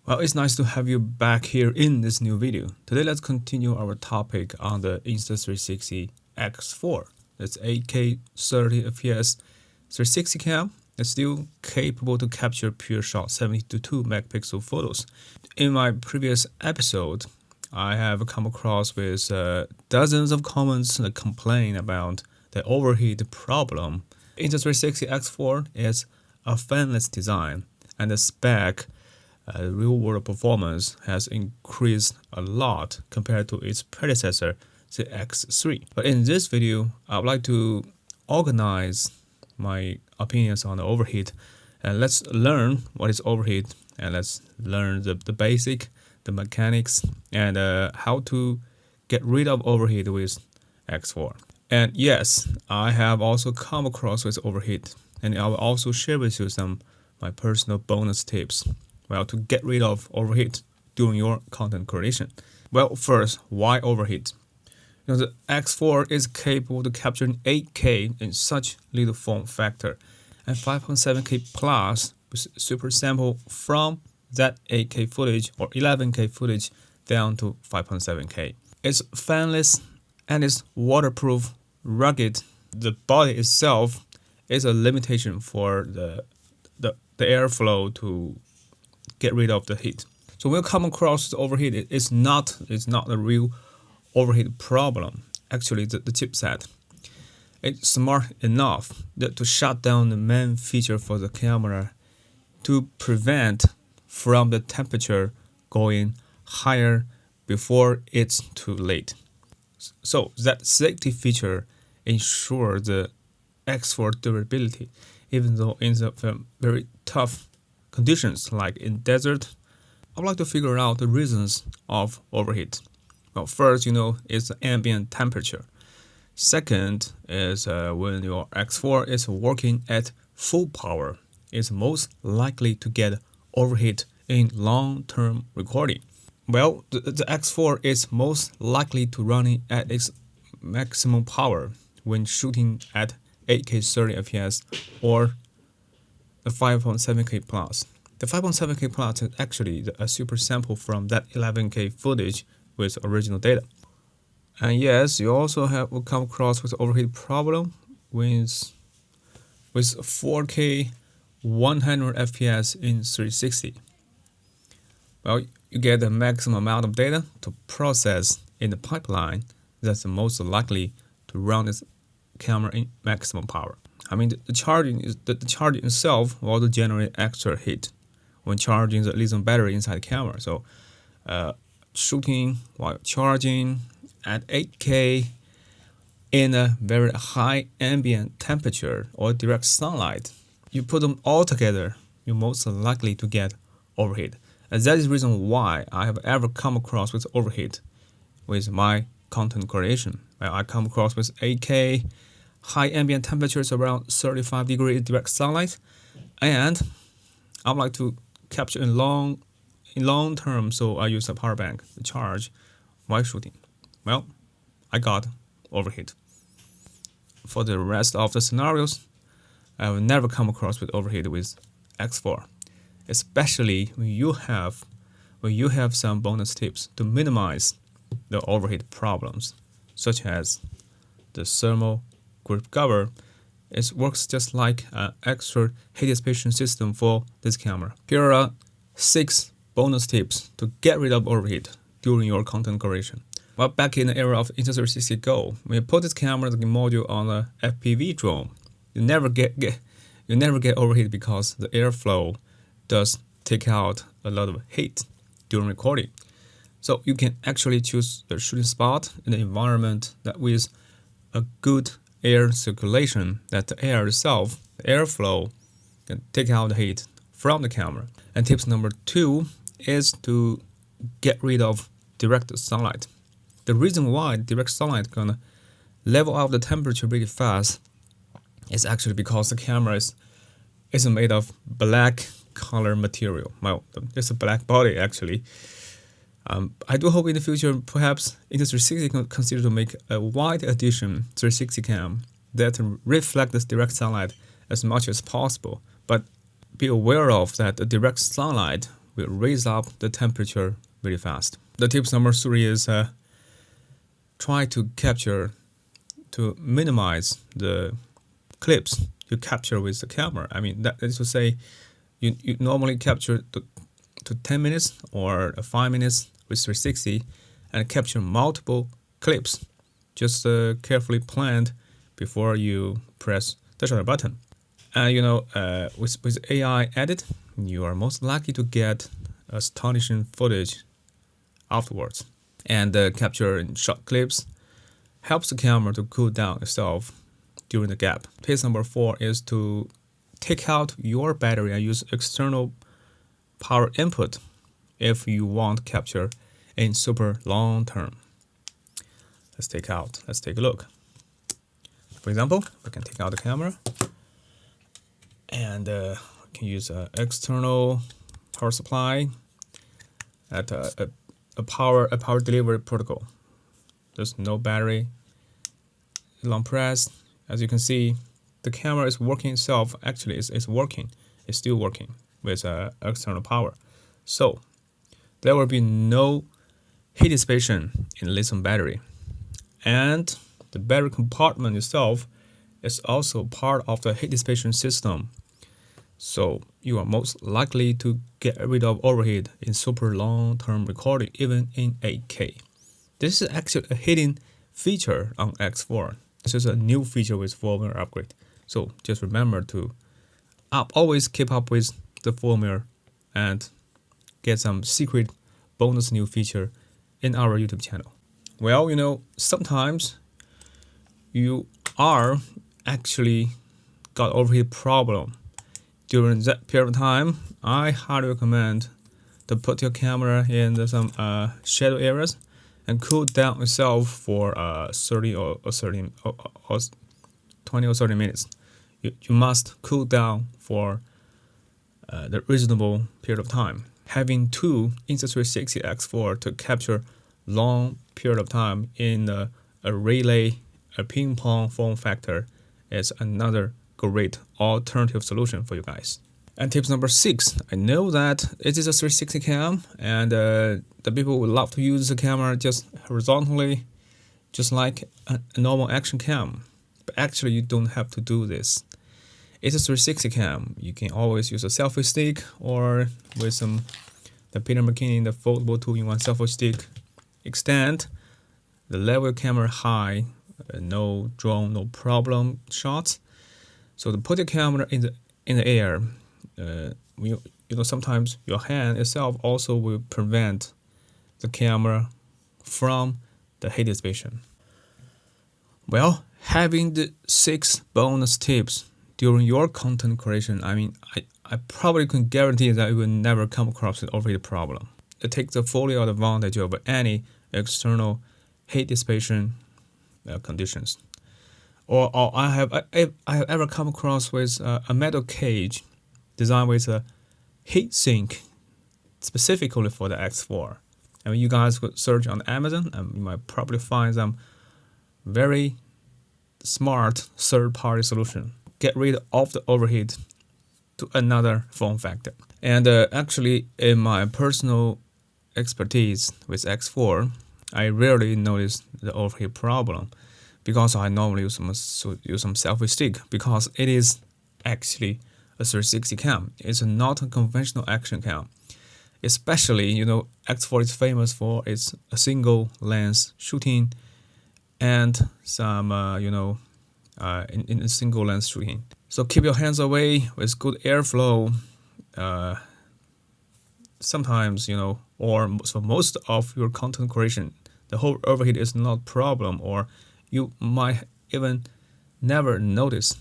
Well, it's nice to have you back here in this new video. Today, let's continue our topic on the Insta360 X4. It's 8K 30 FPS 360 cam. It's still capable to capture pure shot 72 megapixel photos. In my previous episode, I have come across with dozens of comments that complain about the overheat problem. Insta360 X4 is a fanless design, and the spec real-world performance has increased a lot compared to its predecessor, the X3. But in this video, I would like to organize my opinions on the overheat, and let's learn what is overheat, and let's learn the basic, the mechanics, and how to get rid of overheat with X4. And yes, I have also come across with overheat, and I will also share with you some my personal bonus tips. Well, to get rid of overheat during your content creation. Well, first, why overheat? The X4 is capable to capture 8K in such little form factor, and 5.7K plus with super sample from that 8K footage or 11K footage down to 5.7K. It's fanless and it's waterproof, rugged. The body itself is a limitation for the airflow to get rid of the heat. So when you come across the overheat, it's not a real overheat problem. Actually, the chipset, it's smart enough to shut down the main feature for the camera to prevent from the temperature going higher before it's too late. So that safety feature ensures the X4 durability, even though in the very tough conditions like in desert. I would like to figure out the reasons of overheat. Well, first, it's the ambient temperature. Second is when your X4 is working at full power, it's most likely to get overheat in long-term recording. Well, the X4 is most likely to run at its maximum power when shooting at 8K 30 FPS or the 5.7K plus. The 5.7K plus is actually a super sample from that 11K footage with original data. And yes, you also will come across with overheat problem with 4K 100 FPS in 360. Well, you get the maximum amount of data to process in the pipeline that's most likely to run this camera in maximum power. I mean, the charging itself will also generate extra heat when charging the lithium battery inside the camera. So, shooting while charging at 8K in a very high ambient temperature or direct sunlight, you put them all together, you're most likely to get overheat. And that is the reason why I have ever come across with overheat with my content creation. I come across with 8K, high ambient temperatures around 35 degrees direct sunlight, and I would like to capture in long term, so I use a power bank to charge while shooting. Well, I got overheat. For the rest of the scenarios, I will never come across with overheat with X4, especially when you have some bonus tips to minimize the overheat problems, such as the thermal grip cover. It works just like an extra heat dissipation system for this camera. Here are 6 bonus tips to get rid of overheat during your content creation. Well, back in the era of Insta360 Go, when you put this camera module on a FPV drone, you never get overheat because the airflow does take out a lot of heat during recording. So you can actually choose the shooting spot in the environment that with a good air circulation, that the air itself, the airflow, can take out the heat from the camera. And tips number 2 is to get rid of direct sunlight. The reason why direct sunlight is gonna level out the temperature really fast is actually because the camera is made of black color material. Well, it's a black body actually. I do hope in the future, perhaps Insta360 can consider to make a wide edition 360 cam that reflects this direct sunlight as much as possible. But be aware of that the direct sunlight will raise up the temperature really fast. The tips number 3 is try to minimize the clips you capture with the camera. I mean, that is to say, you normally capture to 10 minutes or 5 minutes with 360 and capture multiple clips, just carefully planned before you press the shutter button. And with AI edit, you are most likely to get astonishing footage afterwards. And capture in short clips helps the camera to cool down itself during the gap. Tip number 4 is to take out your battery and use external power input if you want to capture in super long term. Let's take a look. For example, we can take out the camera and we can use an external power supply at a power delivery protocol. There's no battery. Long press. As you can see, the camera is working itself. Actually, it's working. It's still working with external power. So there will be no heat dissipation in lithium battery. And the battery compartment itself is also part of the heat dissipation system. So you are most likely to get rid of overheat in super long-term recording, even in 8K. This is actually a hidden feature on X4. This is a new feature with firmware upgrade. So just remember to always keep up with the firmware and get some secret bonus new feature in our YouTube channel. Well, sometimes you are actually got overheat problem. During that period of time, I highly recommend to put your camera in some shadow areas and cool down itself for 20 or 30 minutes. You must cool down for the reasonable period of time. Having two Insta360 X4 to capture long period of time in a relay, a ping pong form factor is another great alternative solution for you guys. And tips number 6, I know that it is a 360 cam and the people would love to use the camera just horizontally, just like a normal action cam. But actually you don't have to do this. It's a 360 cam. You can always use a selfie stick or with the Peter McKinney, the foldable 2-in-1 selfie stick. Extend the level camera high, no drone, no problem shots. So to put your camera in the air, sometimes your hand itself also will prevent the camera from the heat dissipation. Well, having the 6 bonus tips during your content creation, I probably can guarantee that you will never come across an overheat problem. It takes a fully advantage of any external heat dissipation conditions. Or I have ever come across with a metal cage designed with a heat sink specifically for the X4. I mean, you guys could search on Amazon and you might probably find some very smart third-party solution. Get rid of the overheat to another form factor. And actually, in my personal expertise with X4, I rarely notice the overheat problem because I normally use some selfie stick because it is actually a 360 cam. It's not a conventional action cam. Especially, X4 is famous for its single lens shooting and some, in a single lens shooting. So keep your hands away with good airflow. Sometimes, or for most of your content creation, the whole overheat is not a problem, or you might even never notice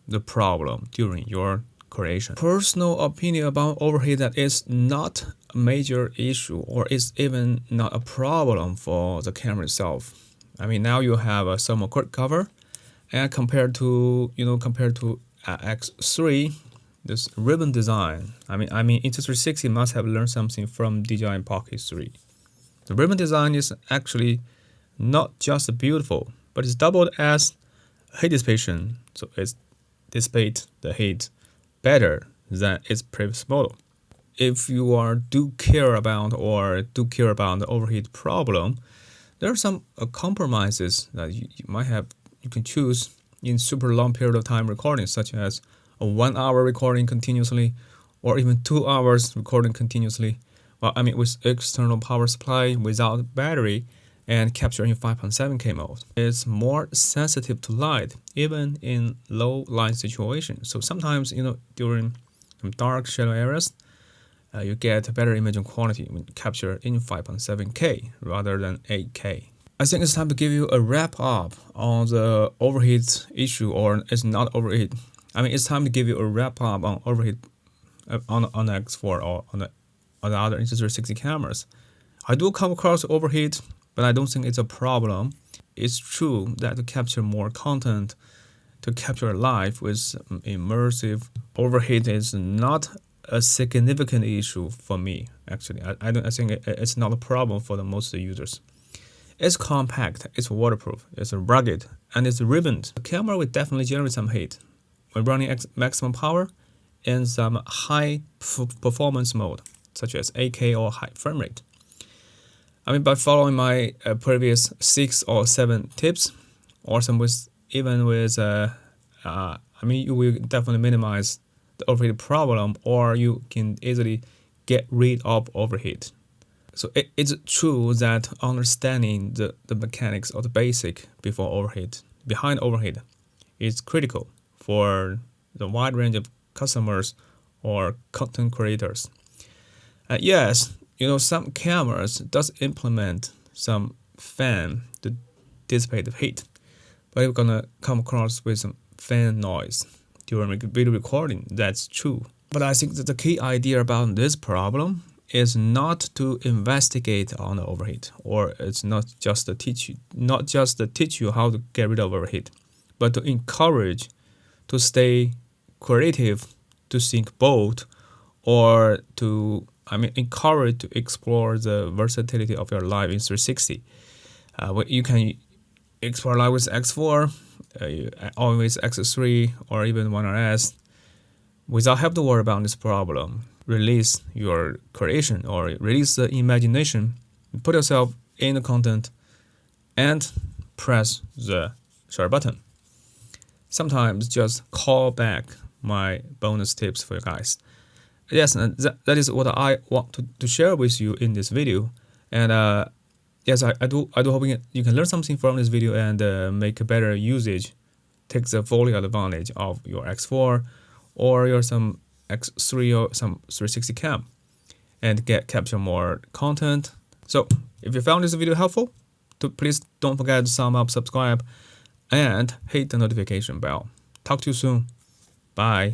the problem during your creation. Personal opinion about overheat that is not a major issue or is even not a problem for the camera itself. I mean, now you have a thermal quick cover, and compared to X3, this ribbon design. I mean, Insta360 must have learned something from DJI Pocket 3. The ribbon design is actually not just beautiful, but it's doubled as heat dissipation, so it dissipates the heat better than its previous model. if you do care about the overheat problem, there are some compromises that you can choose in super long period of time recording, such as a 1 hour recording continuously, or even 2 hours recording continuously. Well, I mean, with external power supply, without battery, and capture in 5.7K mode. It's more sensitive to light, even in low light situations. So sometimes, during some dark shadow areas, you get better imaging quality when capture in 5.7K rather than 8K. I think it's time to give you a wrap up on the overheat issue, or it's not overheat. I mean, it's time to give you a wrap up on overheat on the X4 or on the other Insta360 cameras. I do come across overheat, but I don't think it's a problem. It's true that to capture more content, to capture live with immersive, overheat is not a significant issue for me. Actually, I think it's not a problem for the most users. It's compact, it's waterproof, it's rugged, and it's ribboned. The camera will definitely generate some heat when running maximum power in some high performance mode, such as 8K or high frame rate. I mean, by following my previous 6 or 7 tips, or some you will definitely minimize the overheat problem, or you can easily get rid of overheat. So it's true that understanding the mechanics of the basic behind overheat is critical for the wide range of customers or content creators. Yes, some cameras does implement some fan to dissipate the heat, but you're gonna come across with some fan noise during video recording. That's true. But I think that the key idea about this problem is not to investigate on the overheat, or it's not just to teach you how to get rid of overheat, but to encourage to stay creative, to think bold, or to encourage to explore the versatility of your live in 360. You can explore live with X4, always X3, or even 1RS, without having to worry about this problem. Release your creation or release the imagination, put yourself in the content, and press the share button. Sometimes just call back my bonus tips for you guys. Yes, that is what I want to share with you in this video. And yes, I do hope you can learn something from this video and make a better usage, take the full advantage of your X4 or your some X3 or some 360 cam and capture more content. So if you found this video helpful, please don't forget to thumb up, subscribe, and hit the notification bell. Talk to you soon. Bye.